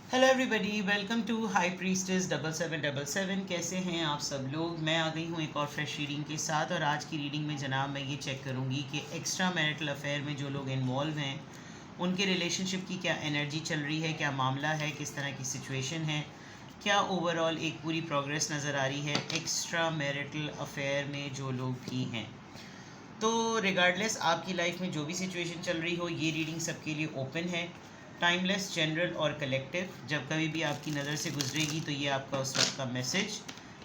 Hello everybody, welcome to high priestess 7777। कैसे हैं आप सब लोग। मैं आ गई हूँ एक और फ्रेश रीडिंग के साथ। और आज की रीडिंग में जनाब मैं ये चेक करूँगी कि एक्स्ट्रा मैरिटल अफेयर में जो लोग इन्वॉल्व हैं उनके रिलेशनशिप की क्या एनर्जी चल रही है, क्या मामला है, किस तरह की सिचुएशन है, क्या ओवरऑल एक पूरी प्रोग्रेस नज़र आ रही है एक्स्ट्रा मैरिटल अफेयर में जो लोग भी हैं। तो रिगार्डलेस आपकी लाइफ में जो भी सिचुएशन चल रही हो, ये रीडिंग सबके लिए ओपन है। टाइमलेस, जनरल और कलेक्टिव। जब कभी भी आपकी नज़र से गुजरेगी तो ये आपका उस वक्त का मैसेज,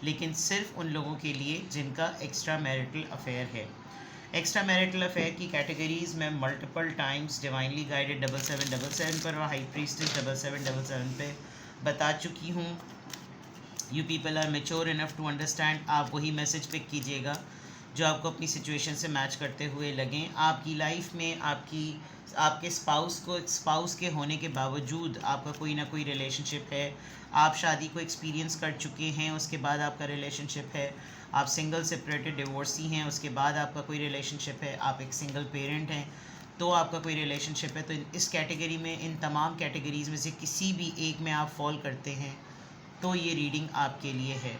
लेकिन सिर्फ उन लोगों के लिए जिनका एक्स्ट्रा मैरिटल अफेयर है। एक्स्ट्रा मैरिटल अफेयर की कैटेगरीज मैं मल्टीपल टाइम्स डिवाइनली गाइडेड 7777 पर और हाई प्रीस्टेस 7777 पे बता चुकी हूँ। You people are mature enough to understand. आप वही मैसेज पिक कीजिएगा जो आपको अपनी सिचुएशन से मैच करते हुए लगें। आपकी लाइफ में आपके स्पाउस के होने के बावजूद आपका कोई ना कोई रिलेशनशिप है। आप शादी को एक्सपीरियंस कर चुके हैं, उसके बाद आपका रिलेशनशिप है। आप सिंगल सेपरेटेड डिवोर्सी हैं, उसके बाद आपका कोई रिलेशनशिप है। आप एक सिंगल पेरेंट हैं तो आपका कोई रिलेशनशिप है। तो इस कैटेगरी में, इन तमाम कैटेगरीज़ में से किसी भी एक में आप फॉल करते हैं तो ये रीडिंग आपके लिए है।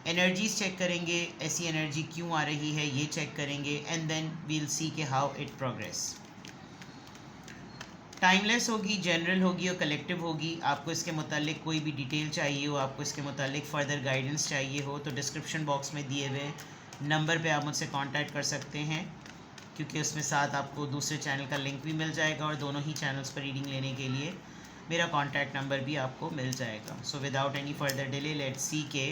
एनर्जीज चेक करेंगे, ऐसी एनर्जी क्यों आ रही है ये चेक करेंगे, एंड देन वील सी के हाउ इट प्रोग्रेस। टाइमलेस होगी, जनरल होगी और कलेक्टिव होगी। आपको इसके मुतालिक कोई भी डिटेल चाहिए हो, आपको इसके मुतालिक फ़र्दर गाइडेंस चाहिए हो तो डिस्क्रिप्शन बॉक्स में दिए हुए नंबर पे आप मुझसे कांटेक्ट कर सकते हैं, क्योंकि उसमें साथ आपको दूसरे चैनल का लिंक भी मिल जाएगा और दोनों ही चैनल्स पर रीडिंग लेने के लिए मेरा कांटेक्ट नंबर भी आपको मिल जाएगा। So without any further delay let's see के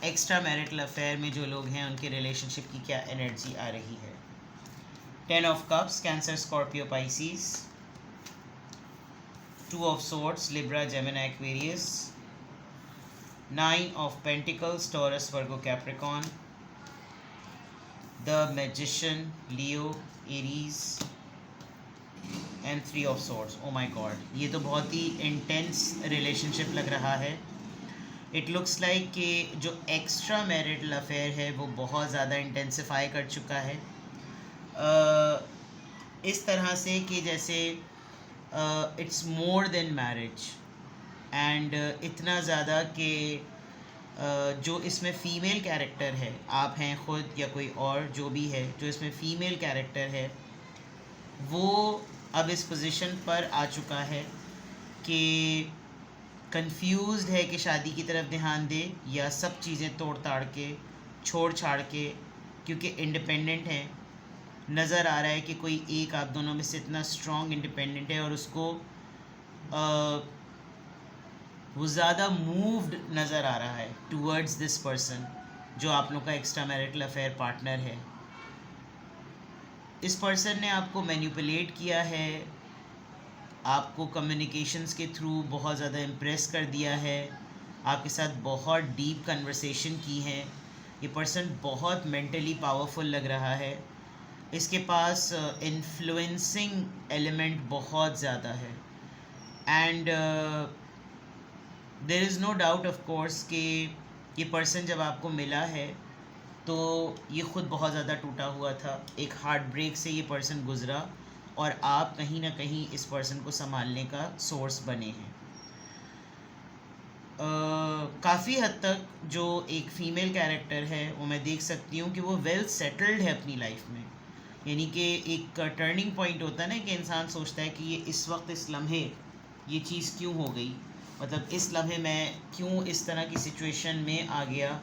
एक्स्ट्रा मैरिटल अफेयर में जो लोग हैं उनके रिलेशनशिप की क्या एनर्जी आ रही है। 10 of cups, cancer, Scorpio, Pisces. 2 of swords, Libra, Gemini, Aquarius. 9 of pentacles, taurus, Virgo, Capricorn. The magician, Leo, Aries and 3 of swords. Oh my God, ये तो बहुत ही इंटेंस रिलेशनशिप लग रहा है। इट लुक्स लाइक कि जो एक्स्ट्रा मैरिटल अफेयर है वो बहुत ज़्यादा इंटेंसिफाई कर चुका है। इस तरह से कि जैसे it's more than marriage, and इतना ज़्यादा कि जो इसमें फ़ीमेल कैरेक्टर है, आप हैं ख़ुद या कोई और जो भी है, जो इसमें फ़ीमेल कैरेक्टर है वो अब इस पोजीशन पर आ चुका है कि कंफ्यूज्ड है कि शादी की तरफ ध्यान दे या सब चीज़ें तोड़ ताड़ के छोड़ छाड़ के, क्योंकि इंडिपेंडेंट है। नज़र आ रहा है कि कोई एक आप दोनों में से इतना स्ट्रॉन्ग इंडिपेंडेंट है और उसको वो ज़्यादा मूव्ड नज़र आ रहा है टूवर्ड्स दिस पर्सन जो आप लोग का एक्स्ट्रा मैरिटल अफेयर पार्टनर है। इस पर्सन ने आपको मैनिपुलेट किया है, आपको कम्युनिकेशंस के थ्रू बहुत ज़्यादा इम्प्रेस कर दिया है, आपके साथ बहुत डीप कन्वर्सेशन की है। ये पर्सन बहुत मेंटली पावरफुल लग रहा है। इसके पास इन्फ्लुएंसिंग एलिमेंट बहुत ज़्यादा है, and there is no doubt of course कि ये पर्सन जब आपको मिला है तो ये ख़ुद बहुत ज़्यादा टूटा हुआ था। एक हार्ट ब्रेक से ये पर्सन गुज़रा और आप कहीं ना कहीं इस पर्सन को संभालने का सोर्स बने हैं। काफ़ी हद तक जो एक फ़ीमेल कैरेक्टर है वो मैं देख सकती हूँ कि वो वेल सेटल्ड है अपनी लाइफ में। यानी कि एक टर्निंग पॉइंट होता है ना कि इंसान सोचता है कि ये इस वक्त, इस लम्हे ये चीज़ क्यों हो गई, मतलब इस लम्हे मैं क्यों इस तरह की सिचुएशन में आ गया।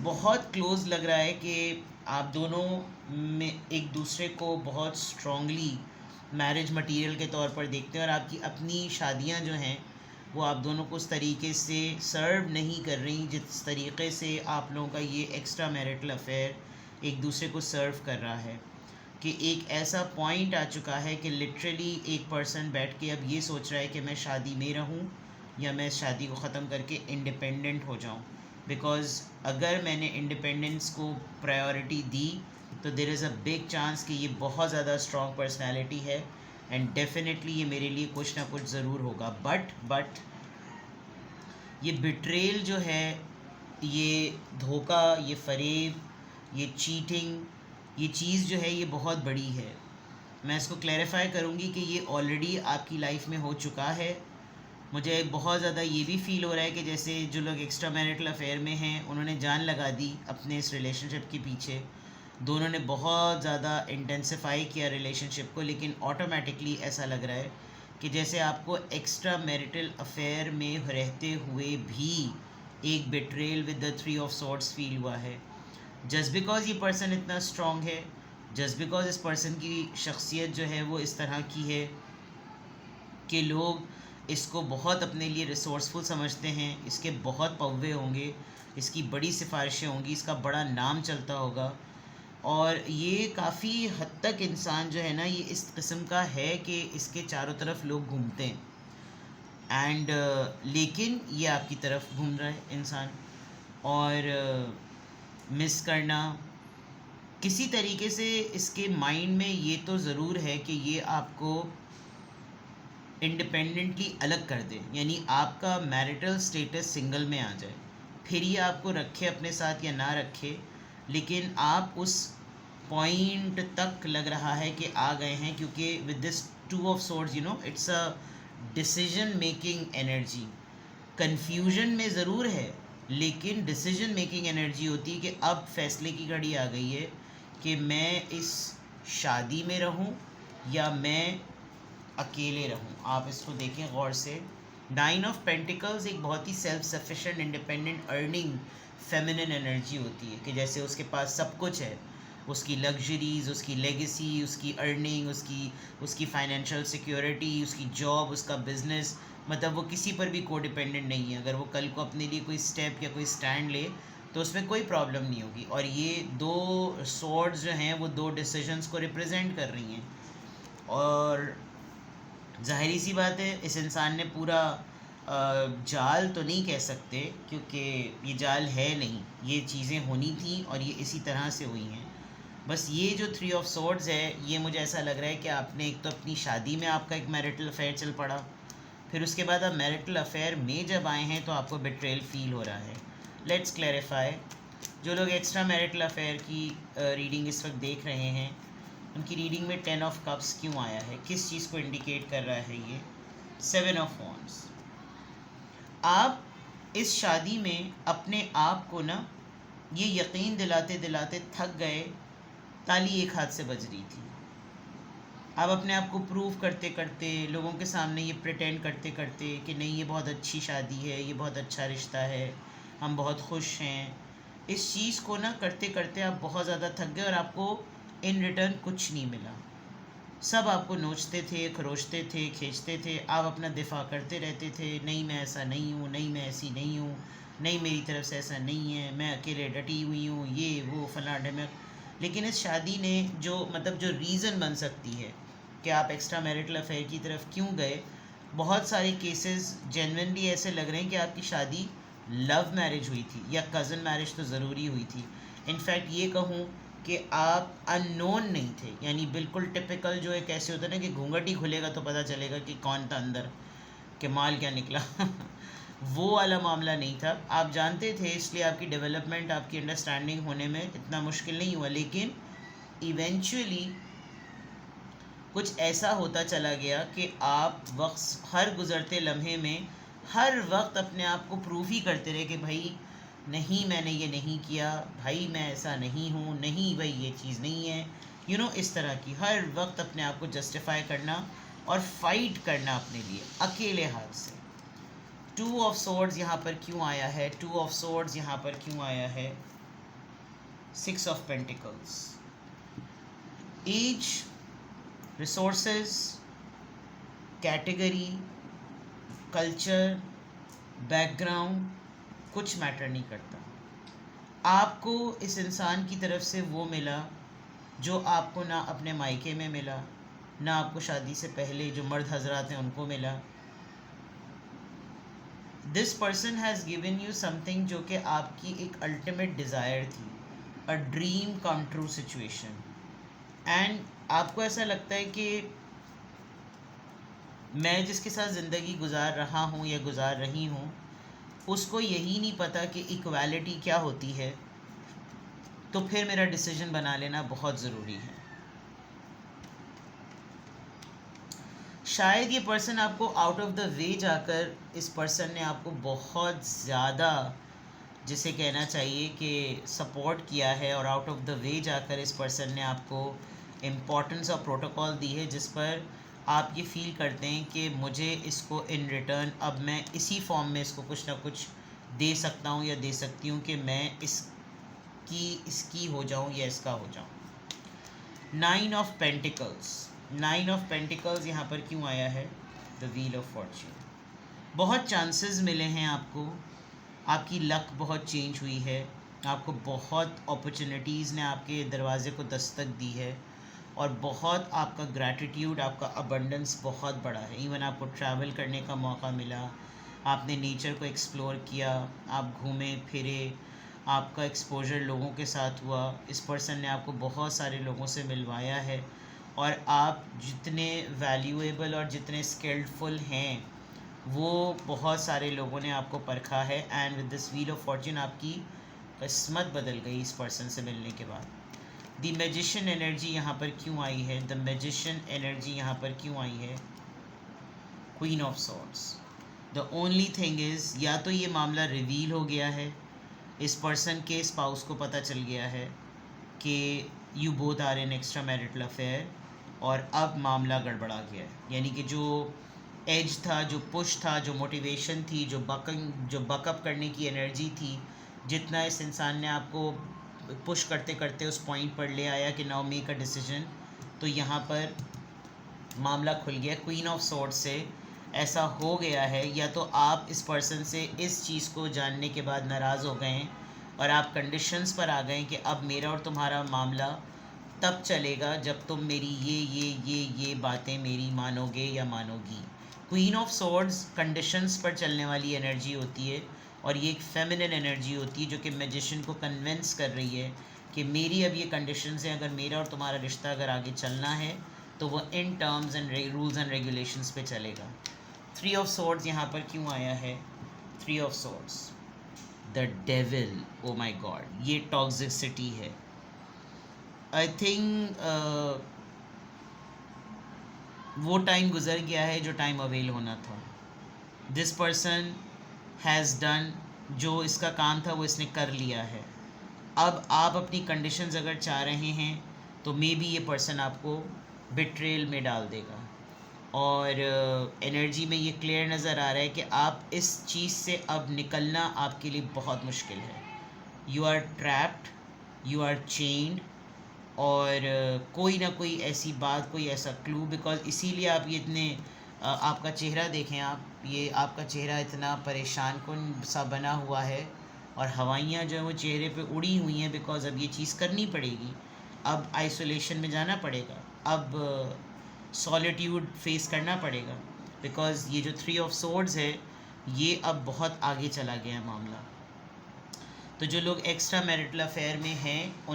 बहुत क्लोज़ लग रहा है कि आप दोनों में एक दूसरे को बहुत स्ट्रॉन्गली मैरिज मटेरियल के तौर पर देखते हैं, और आपकी अपनी शादियां जो हैं वो आप दोनों को उस तरीके से सर्व नहीं कर रही जिस तरीके से आप लोगों का ये एक्स्ट्रा मैरिटल अफेयर एक दूसरे को सर्व कर रहा है। कि एक ऐसा पॉइंट आ चुका है कि लिटरली एक पर्सन बैठ के अब ये सोच रहा है कि मैं शादी में रहूं या मैं इस शादी को ख़त्म करके इंडिपेंडेंट हो जाऊं। बिकॉज़ अगर मैंने इंडिपेंडेंस को प्रायोरिटी दी तो there is a big chance कि ये बहुत ज़्यादा स्ट्रॉन्ग पर्सनैलिटी है, एंड डेफिनेटली ये मेरे लिए कुछ ना कुछ ज़रूर होगा। बट ये बिट्रेल जो है, ये धोखा, ये फ़रेब, ये चीटिंग, ये चीज़ जो है ये बहुत बड़ी है। मैं इसको क्लैरिफाई करूँगी कि ये ऑलरेडी आपकी लाइफ में हो चुका है। मुझे बहुत ज़्यादा ये भी फ़ील हो रहा है कि जैसे जो लोग एक्स्ट्रा मैरिटल अफेयर में हैं उन्होंने जान लगा दी अपने इस रिलेशनशिप के पीछे, दोनों ने बहुत ज़्यादा इंटेंसिफाई किया रिलेशनशिप को, लेकिन ऑटोमेटिकली ऐसा लग रहा है कि जैसे आपको एक्स्ट्रा मैरिटल अफेयर में रहते हुए भी एक betrayal with the 3 of swords feel हुआ है। जस्ट बिकॉज ये पर्सन इतना स्ट्रॉन्ग है, जस्ट बिकॉज इस पर्सन की शख्सियत जो है वो इस तरह की है कि लोग इसको बहुत अपने लिए रिसोर्सफुल समझते हैं, इसके बहुत पव्वे होंगे, इसकी बड़ी सिफारिशें होंगी, इसका बड़ा नाम चलता होगा, और ये काफ़ी हद तक इंसान जो है ना ये इस किस्म का है कि इसके चारों तरफ लोग घूमते हैं एंड लेकिन ये आपकी तरफ घूम रहा है इंसान, और मिस करना किसी तरीके से इसके माइंड में ये तो ज़रूर है कि ये आपको इंडिपेंडेंटली अलग कर दे, यानी आपका मैरिटल स्टेटस सिंगल में आ जाए, फिर ये आपको रखे अपने साथ या ना रखे, लेकिन आप उस पॉइंट तक लग रहा है कि आ गए हैं, क्योंकि with this 2 of swords it's a decision making energy. Confusion में ज़रूर है लेकिन डिसीजन मेकिंग एनर्जी होती है कि अब फैसले की घड़ी आ गई है कि मैं इस शादी में रहूं या मैं अकेले रहूं। आप इसको देखें गौर से। 9 ऑफ पेंटिकल्स एक बहुत ही self sufficient, independent, earning feminine energy होती है कि जैसे उसके पास सब कुछ है, उसकी लग्जरीज, उसकी लेगेसी, उसकी अर्निंग, उसकी फाइनेंशियल सिक्योरिटी, उसकी जॉब, उसका बिजनेस, मतलब वो किसी पर भी को डिपेंडेंट नहीं है। अगर वो कल को अपने लिए कोई स्टेप या कोई स्टैंड ले तो उसमें कोई प्रॉब्लम नहीं होगी। और ये 2 सॉर्ड्स जो हैं वो 2 डिसीजंस को रिप्रेजेंट कर रही हैं, और ज़ाहिरी सी बात है इस इंसान ने पूरा जाल तो नहीं कह सकते क्योंकि ये जाल है नहीं, ये चीज़ें होनी थी और ये इसी तरह से हुई हैं। बस ये जो 3 ऑफ सॉर्ड्स है ये मुझे ऐसा लग रहा है कि आपने एक तो अपनी शादी में आपका एक मैरिटल अफेयर चल पड़ा, फिर उसके बाद आप मैरिटल अफेयर में जब आए हैं तो आपको बिट्रेल फील हो रहा है। Let's clarify. जो लोग एक्स्ट्रा मैरिटल अफेयर की रीडिंग इस वक्त देख रहे हैं उनकी रीडिंग में 10 ऑफ कप्स क्यों आया है, किस चीज़ को इंडिकेट कर रहा है ये? 7 ऑफ वॉन्ड्स। आप इस शादी में अपने आप को ना ये यकीन दिलाते दिलाते थक गए, ताली एक हाथ से बज रही थी। आप अपने आप को प्रूव करते करते, लोगों के सामने ये प्रिटेंड करते करते कि नहीं ये बहुत अच्छी शादी है, ये बहुत अच्छा रिश्ता है, हम बहुत खुश हैं, इस चीज़ को ना करते करते आप बहुत ज़्यादा थक गए और आपको इन रिटर्न कुछ नहीं मिला। सब आपको नोचते थे, खरोचते थे, खींचते थे, आप अपना दिफा करते रहते थे, नहीं मैं ऐसा नहीं हूँ, नहीं मैं ऐसी नहीं हूँ, नहीं मेरी तरफ से ऐसा नहीं है, मैं अकेले डटी हुई हूँ, ये वो फलां ढिमक। लेकिन इस शादी ने जो जो रीज़न बन सकती है कि आप एक्स्ट्रा मैरिटल अफेयर की तरफ क्यों गए, बहुत सारे केसेस जेन्युइनली ऐसे लग रहे हैं कि आपकी शादी लव मैरिज हुई थी या कज़न मैरिज तो ज़रूरी हुई थी। इनफैक्ट ये कहूँ कि आप अननोन नहीं थे, यानी बिल्कुल टिपिकल जो एक ऐसे होता है ना कि घूंघट ही खुलेगा तो पता चलेगा कि कौन था अंदर, कि माल क्या निकला वो वाला मामला नहीं था। आप जानते थे इसलिए आपकी डेवलपमेंट, आपकी अंडरस्टैंडिंग होने में इतना मुश्किल नहीं हुआ, लेकिन इवेंचुअली कुछ ऐसा होता चला गया कि आप हर गुज़रते लम्हे में हर वक्त अपने आप को प्रूव ही करते रहे कि भाई नहीं मैंने ये नहीं किया, भाई मैं ऐसा नहीं हूँ, नहीं भाई ये चीज़ नहीं है, इस तरह की हर वक्त अपने आप को जस्टिफाई करना और फाइट करना अपने लिए अकेले हाथ से। 2 ऑफ सॉर्ड्स यहाँ पर क्यों आया है? 2 ऑफ सॉर्ड्स यहाँ पर क्यों आया है? 6 of pentacles. Age, resources, category, culture, background कुछ मैटर नहीं करता। आपको इस इंसान की तरफ से वो मिला जो आपको ना अपने मायके में मिला, ना आपको शादी से पहले जो मर्द हजरात हैं उनको मिला। This person has given you something जो कि आपकी एक अल्टीमेट डिज़ायर थी, a dream come true situation, and आपको ऐसा लगता है कि मैं जिसके साथ ज़िंदगी गुजार रहा हूँ या गुजार रही हूँ उसको यही नहीं पता कि इक्वालिटी क्या होती है, तो फिर मेरा डिसीजन बना लेना बहुत ज़रूरी है। शायद ये पर्सन आपको आउट ऑफ द वे जाकर, इस पर्सन ने आपको बहुत ज़्यादा, जिसे कहना चाहिए कि सपोर्ट किया है, और आउट ऑफ द वे जाकर इस पर्सन ने आपको इम्पोर्टेंस और प्रोटोकॉल दी है, जिस पर आप ये फील करते हैं कि मुझे इसको इन रिटर्न अब मैं इसी फॉर्म में इसको कुछ ना कुछ दे सकता हूँ या दे सकती हूँ कि मैं इसकी हो जाऊँ या इसका हो जाऊँ। 9 ऑफ पेंटिकल्स, 9 ऑफ पेंटिकल्स यहाँ पर क्यों आया है? The wheel of Fortune. बहुत चांसेस मिले हैं आपको, आपकी लक बहुत चेंज हुई है, आपको बहुत अपॉर्चुनिटीज़ ने आपके दरवाज़े को दस्तक दी है, और बहुत आपका ग्रैटिट्यूड, आपका अबंडेंस बहुत बड़ा है। इवन आपको ट्रैवल करने का मौका मिला, आपने नेचर को एक्सप्लोर किया, आप घूमे फिरे, आपका एक्सपोजर लोगों के साथ हुआ। इस पर्सन ने आपको बहुत सारे लोगों से मिलवाया है, और आप जितने वैल्यूएबल और जितने स्किल्डफुल हैं वो बहुत सारे लोगों ने आपको परखा है। And with this wheel of Fortune आपकी किस्मत बदल गई इस पर्सन से मिलने के बाद। द मैजिशियन एनर्जी यहाँ पर क्यों आई है? द मैजिशियन एनर्जी यहाँ पर क्यों आई है? Queen of swords. The only thing is, या तो ये मामला रिवील हो गया है, इस पर्सन के स्पाउस को पता चल गया है कि you both are in extra marital affair, और अब मामला गड़बड़ा गया है। यानी कि जो एज था, जो पुश था, जो मोटिवेशन थी, जो बकअप करने की एनर्जी थी, जितना इस इंसान ने आपको पुश करते करते उस पॉइंट पर ले आया कि नाउ मेक अ डिसीजन, तो यहाँ पर मामला खुल गया। क्वीन ऑफ सॉर्ड्स से ऐसा हो गया है, या तो आप इस पर्सन से इस चीज़ को जानने के बाद नाराज़ हो गए हैं और आप कंडीशंस पर आ गए कि अब मेरा और तुम्हारा मामला तब चलेगा जब तुम मेरी ये बातें मेरी मानोगे या मानोगी। क्वीन ऑफ सॉर्ड्स कंडीशंस पर चलने वाली एनर्जी होती है, और ये एक फेमिनिन एनर्जी होती है जो कि मैजिशियन को कन्विंस कर रही है कि मेरी अब ये कंडीशंस हैं, अगर मेरा और तुम्हारा रिश्ता अगर आगे चलना है तो वो in terms and rules and regulations पे चलेगा। 3 ऑफ सॉर्ड्स यहाँ पर क्यों आया है? 3 of swords, the devil. Oh my God, ये टॉक्सिसिटी है। आई थिंक वो टाइम गुजर गया है जो टाइम अवेल होना था। दिस पर्सन हैज़ डन, जो इसका काम था वो इसने कर लिया है। अब आप अपनी कंडीशंस अगर चाह रहे हैं तो मे बी ये पर्सन आपको बिट्रेल में डाल देगा, और एनर्जी में ये क्लियर नज़र आ रहा है कि आप इस चीज़ से अब निकलना आपके लिए बहुत मुश्किल है। You are trapped, you are chained, और कोई ना कोई ऐसी बात, कोई ऐसा क्लू, बिकॉज इसीलिए आप ये इतने आपका चेहरा देखें, आप ये आपका चेहरा इतना परेशान कुन सा बना हुआ है, और हवाइयाँ जो है वो चेहरे पे उड़ी हुई हैं, बिकॉज अब ये चीज़ करनी पड़ेगी, अब आइसोलेशन में जाना पड़ेगा, अब सॉलिट्यूड फेस करना पड़ेगा, बिकॉज ये जो 3 ऑफ सॉर्ड्स है ये अब बहुत आगे चला गया है मामला। तो जो लोग एक्स्ट्रा मैरिटल अफेयर में हैं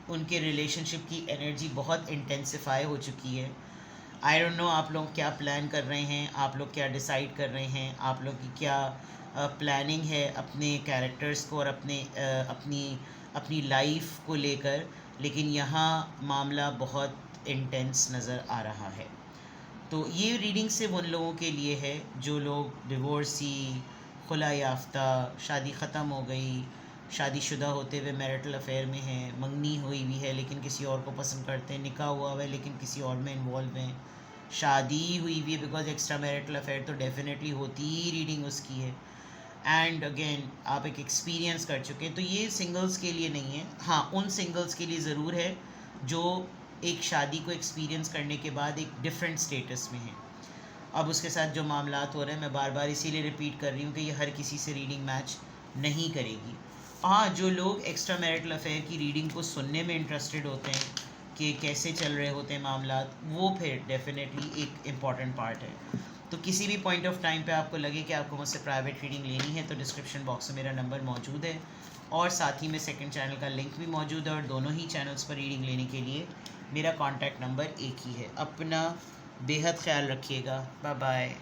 उनके रिलेशनशिप की एनर्जी बहुत इंटेंसिफाई हो चुकी है। आई डोंट नो आप लोग क्या प्लान कर रहे हैं, आप लोग क्या डिसाइड कर रहे हैं, आप लोग की क्या प्लानिंग है अपने कैरेक्टर्स को और अपनी लाइफ को लेकर, लेकिन यहाँ मामला बहुत इंटेंस नज़र आ रहा है। तो ये रीडिंग सिर्फ उन लोगों के लिए है जो लोग डिवोर्सी, खुला याफ्ता, शादी ख़त्म हो गई, शादीशुदा होते हुए मैरिटल अफेयर में हैं, मंगनी हुई भी है लेकिन किसी और को पसंद करते हैं, निकाह हुआ है लेकिन किसी और में इन्वॉल्व हैं, शादी हुई भी है, बिकॉज एक्स्ट्रा मैरिटल अफेयर तो डेफिनेटली होती ही रीडिंग उसकी है। एंड अगेन आप एक एक्सपीरियंस कर चुके हैं, तो ये सिंगल्स के लिए नहीं है। हाँ, उन सिंगल्स के लिए ज़रूर है जो एक शादी को एक्सपीरियंस करने के बाद एक डिफरेंट स्टेटस में है। अब उसके साथ जो मामलात हो रहे हैं, मैं बार बार इसीलिए रिपीट कर रही हूँ कि ये हर किसी से रीडिंग मैच नहीं करेगी। हाँ, जो लोग एक्स्ट्रा मैरिटल अफेयर की रीडिंग को सुनने में इंटरेस्टेड होते हैं कि कैसे चल रहे होते हैं मामलात, वो फिर डेफिनेटली एक इम्पॉर्टेंट पार्ट है। तो किसी भी पॉइंट ऑफ टाइम पे आपको लगे कि आपको मुझसे प्राइवेट रीडिंग लेनी है तो डिस्क्रिप्शन बॉक्स में मेरा नंबर मौजूद है, और साथ ही में सेकंड चैनल का लिंक भी मौजूद है, और दोनों ही चैनल्स पर रीडिंग लेने के लिए मेरा कॉन्टैक्ट नंबर एक ही है। अपना बेहद ख्याल रखिएगा। Bye bye.